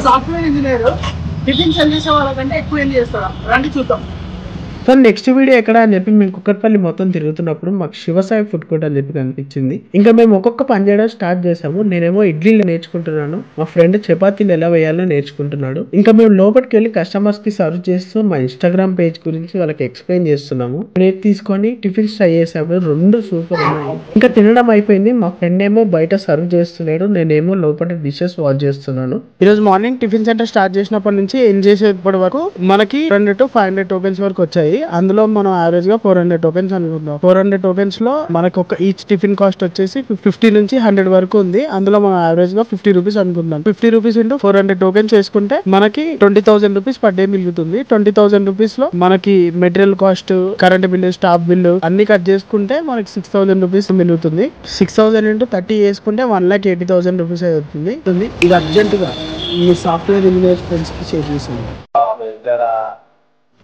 Software engineer tiffin cell చేసే వాళ్ళకంటే ఎక్కువ ఏం చేస్తారా రండి చూద్దాం. సో నెక్స్ట్ వీడియో ఎక్కడ అని చెప్పి మేము కుక్కట్పల్లి మొత్తం తిరుగుతున్నప్పుడు మాకు శివసాయి ఫుడ్ కోర్ట్ అని చెప్పి కనిపించింది. ఇంకా మేము ఒక్కొక్క పని చేయడం స్టార్ట్ చేసాము. నేనేమో ఇడ్లీలు నేర్చుకుంటున్నాను, మా ఫ్రెండ్ చపాతీలు ఎలా వేయాలో నేర్చుకుంటున్నాడు. ఇంకా మేము లోపలికి వెళ్ళి కస్టమర్స్ కి సర్వ్ చేస్తూ మా ఇన్స్టాగ్రామ్ పేజ్ గురించి వాళ్ళకి ఎక్స్ప్లెయిన్ చేస్తున్నాము. ప్లేట్ తీసుకొని టిఫిన్స్ ట్రై చేసాము, రెండు సూపర్ ఉన్నాయి. ఇంకా తినడం అయిపోయింది. మా ఫ్రెండ్ ఏమో బయట సర్వ్ చేస్తున్నాడు, నేనేమో లోపల డిషెస్ వాష్ చేస్తున్నాను. ఈ రోజు మార్నింగ్ టిఫిన్ సెంటర్ స్టార్ట్ చేసినప్పటి నుంచి ఏం చేసేప్పటి వరకు మనకి 200 to 500 టోకెన్స్ వరకు వచ్చాయి. అందులో మనం యావరేజ్ గా 400 టోకెన్స్ అనుకుందాం. 400 టోకెన్స్ లో మనకు ఒక ఈచ్ టిఫిన్ కాస్ట్ వచ్చేసి 50 నుంచి 100 వరకు ఉంది. అందులో మనం యావరేజ్ గా 50 రూపీస్ అనుకుందాం. 50 రూపీస్ ఇంటూ 400 టోకెన్స్ చేసుకుంటే మనకి 20,000 రూపీస్ పర్ డే మిగులుతుంది. 20,000 రూపీస్ లో మనకి material cost, current bill, staff bill అన్ని కట్ చేసుకుంటే మనకి 6,000 రూపీస్ మిగులుతుంది. 6,000 ఇంటూ 30 చేసుకుంటే 1,80,000 రూపీస్ అవుతుంది. ఇది అర్జెంట్ గా ఈ సాఫ్ట్వేర్ ఇంజనీర్ ఫ్రెండ్స్ కి షేర్ చేసాను.